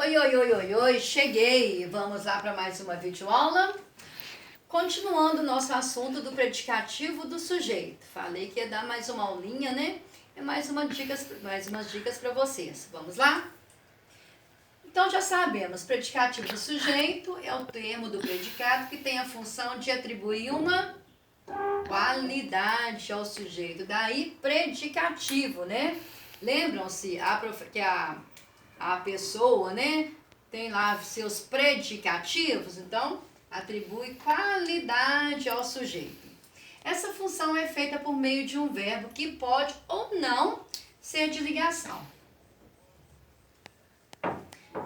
Oi, oi, oi, oi, oi, cheguei! Vamos lá para mais uma videoaula. Continuando o nosso assunto do predicativo do sujeito. Falei que ia dar mais uma aulinha, né? E mais umas dicas para vocês. Vamos lá? Então já sabemos, predicativo do sujeito é o termo do predicado que tem a função de atribuir uma qualidade ao sujeito. Daí predicativo, né? Lembram-se que a pessoa, né, tem lá seus predicativos, então atribui qualidade ao sujeito. Essa função é feita por meio de um verbo que pode ou não ser de ligação.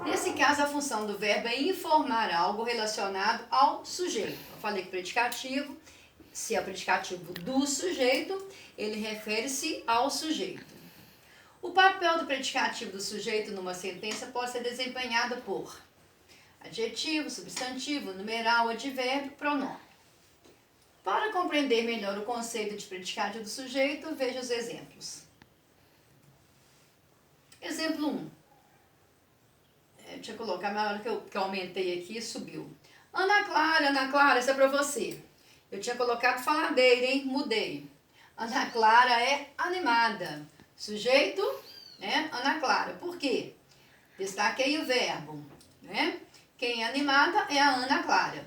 Nesse caso, a função do verbo é informar algo relacionado ao sujeito. Eu falei que predicativo, se é o predicativo do sujeito, ele refere-se ao sujeito. O papel do predicativo do sujeito numa sentença pode ser desempenhado por adjetivo, substantivo, numeral, advérbio, pronome. Para compreender melhor o conceito de predicativo do sujeito, veja os exemplos. Exemplo 1. Deixa eu colocar, na hora que eu aumentei aqui, subiu. Ana Clara, isso é para você. Eu tinha colocado faladeira, hein? Mudei. Ana Clara é animada. Sujeito, né? Ana Clara. Por quê? Destaquei o verbo, né? Quem é animada é a Ana Clara.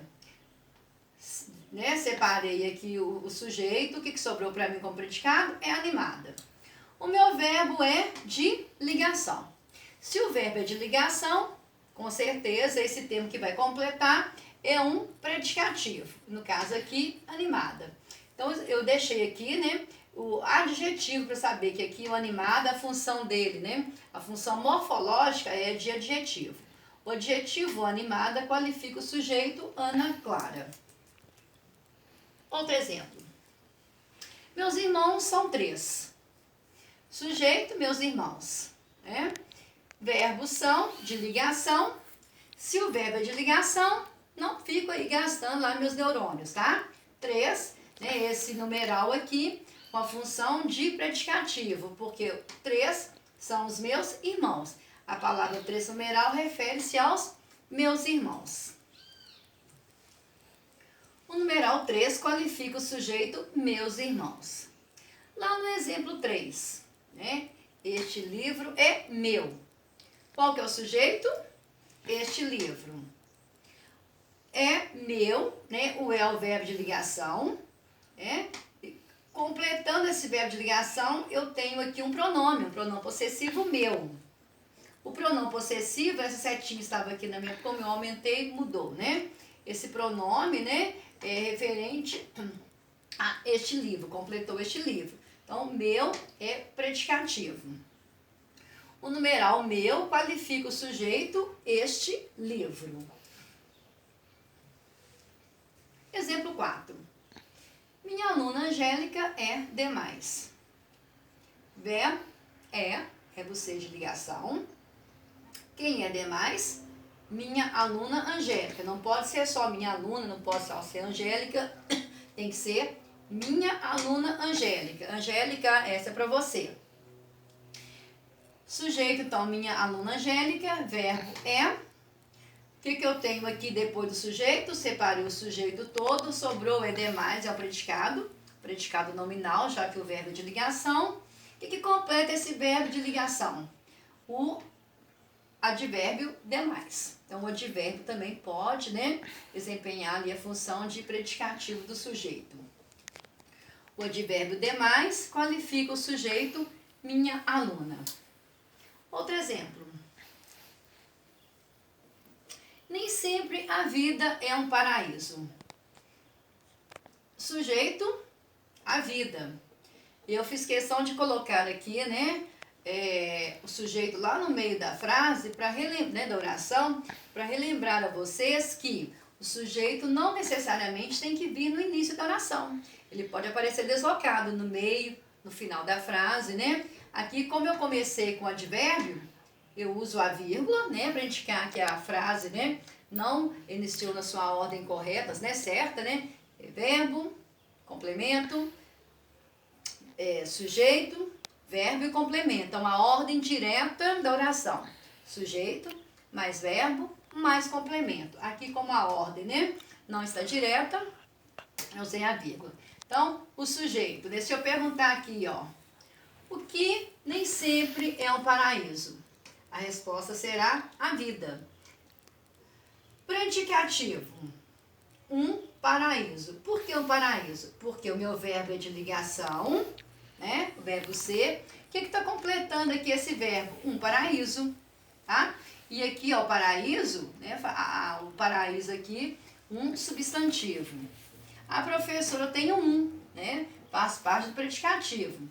Né? Separei aqui o sujeito, o que sobrou para mim como predicado é animada. O meu verbo é de ligação. Se o verbo é de ligação, com certeza esse termo que vai completar é um predicativo. No caso aqui, animada. Então eu deixei aqui, né, o adjetivo para saber que aqui o animado, a função dele, né, a função morfológica é de adjetivo. O adjetivo animada qualifica o sujeito Ana Clara. Outro exemplo. Meus irmãos são 3. Sujeito, meus irmãos. Né? Verbo são, de ligação. Se o verbo é de ligação, não fico aí gastando lá meus neurônios, tá? 3, né, esse numeral aqui, com a função de predicativo, porque 3 são os meus irmãos. A palavra 3 numeral refere-se aos meus irmãos. O numeral 3 qualifica o sujeito meus irmãos. Lá no exemplo 3, né, este livro é meu. Qual que é o sujeito? Este livro. É meu, né? O é o verbo de ligação. Né? Completando esse verbo de ligação, eu tenho aqui um pronome possessivo meu. O pronome possessivo, essa setinha estava aqui na minha, como eu aumentei, mudou, né? Esse pronome, né, é referente a este livro, completou este livro. Então, meu é predicativo. O numeral meu qualifica o sujeito este livro. Exemplo 4. Minha aluna Angélica é demais. Verbo é você de ligação. Quem é demais? Minha aluna Angélica. Não pode ser só minha aluna, não pode só ser Angélica. Tem que ser minha aluna Angélica. Angélica, essa é para você. Sujeito, então, minha aluna Angélica. Verbo é. O que eu tenho aqui depois do sujeito? Separei o sujeito todo, sobrou é demais, é o predicado nominal, já que o verbo é de ligação. E que completa esse verbo de ligação? O advérbio demais. Então, o advérbio também pode, né, desempenhar ali a função de predicativo do sujeito. O advérbio demais qualifica o sujeito minha aluna. Outro exemplo. Nem sempre a vida é um paraíso. Sujeito, a vida. Eu fiz questão de colocar aqui, né, o sujeito lá no meio da frase, para relembrar, né, da oração, para relembrar a vocês que o sujeito não necessariamente tem que vir no início da oração. Ele pode aparecer deslocado no meio, no final da frase, né? Aqui, como eu comecei com advérbio, eu uso a vírgula, né, para indicar que a frase, né, não iniciou na sua ordem correta, né, certa, né? Verbo, complemento, sujeito, verbo e complemento. Então, a ordem direta da oração. Sujeito, mais verbo, mais complemento. Aqui como a ordem, né, não está direta, eu usei a vírgula. Então, o sujeito, se eu perguntar aqui, ó, o que nem sempre é um paraíso? A resposta será a vida. Predicativo, um paraíso. Por que um paraíso? Porque o meu verbo é de ligação, né? O verbo ser. O que está completando aqui esse verbo? Um paraíso, tá? E aqui, ó, o paraíso, né? O paraíso aqui, um substantivo. A professora tem um, né? Faz parte do predicativo.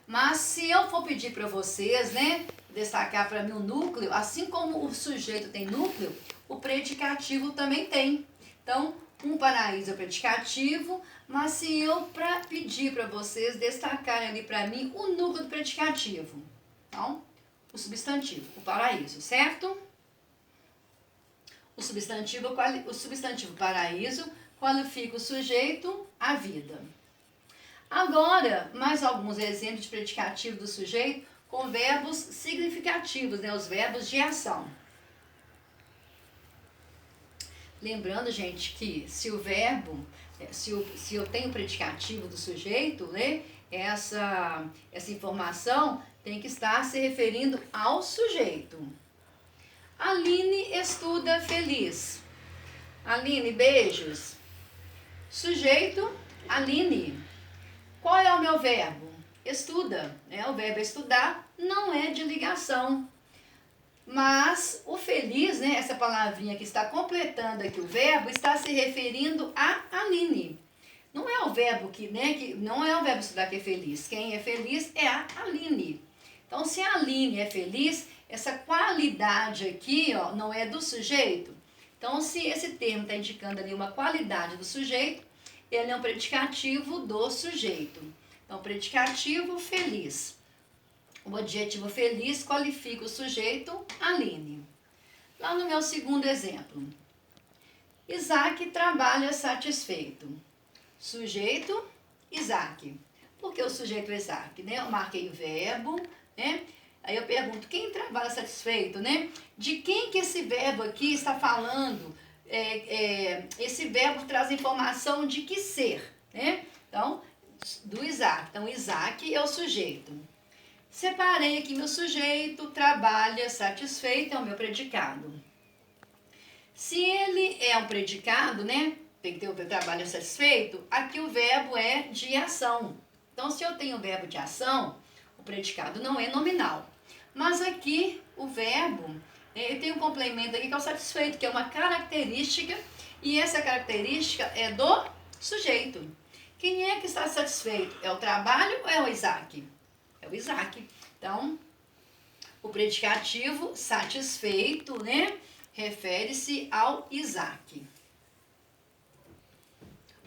Mas se eu for pedir para vocês, né, destacar para mim o núcleo, assim como o sujeito tem núcleo, o predicativo também tem. Então, um paraíso é predicativo, mas se eu pedir para vocês destacarem ali para mim o núcleo do predicativo, então, o substantivo, o paraíso, certo? O substantivo paraíso qualifica o sujeito, a vida. Agora, mais alguns exemplos de predicativo do sujeito com verbos significativos, né? Os verbos de ação. Lembrando, gente, que se o verbo, se eu tenho predicativo do sujeito, né? Essa informação tem que estar se referindo ao sujeito. Aline estuda feliz. Aline, beijos. Sujeito, Aline. Qual é o meu verbo? Estuda, né? O verbo estudar não é de ligação. Mas o feliz, né? Essa palavrinha que está completando aqui o verbo, está se referindo a Aline. Não é o verbo não é o verbo estudar que é feliz. Quem é feliz é a Aline. Então, se a Aline é feliz, essa qualidade aqui, ó, não é do sujeito. Então, se esse termo está indicando ali uma qualidade do sujeito, ele é um predicativo do sujeito. Então, predicativo feliz. O adjetivo feliz qualifica o sujeito, Aline. Lá no meu segundo exemplo. Isaac trabalha satisfeito. Sujeito, Isaac. Por que o sujeito Isaac? Né? Eu marquei o verbo, né? Aí eu pergunto, quem trabalha satisfeito, né? De quem que esse verbo aqui está falando? Esse verbo traz informação de que ser, né? Então, do Isaac. Então, Isaac é o sujeito. Separei aqui meu sujeito, trabalha satisfeito, é o meu predicado. Se ele é um predicado, né? Tem que ter o trabalho satisfeito, aqui o verbo é de ação. Então, se eu tenho o verbo de ação, o predicado não é nominal. Mas aqui o verbo, ele tem um complemento aqui que é o satisfeito, que é uma característica, e essa característica é do sujeito. Quem é que está satisfeito? É o trabalho ou é o Isaac? É o Isaac. Então, o predicativo satisfeito, né, refere-se ao Isaac.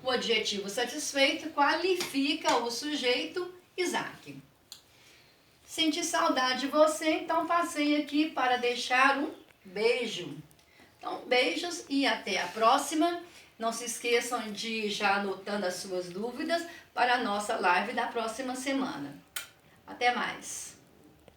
O adjetivo satisfeito qualifica o sujeito Isaac. Senti saudade de você, então passei aqui para deixar um beijo. Então, beijos e até a próxima. Não se esqueçam de ir já anotando as suas dúvidas para a nossa live da próxima semana. Até mais!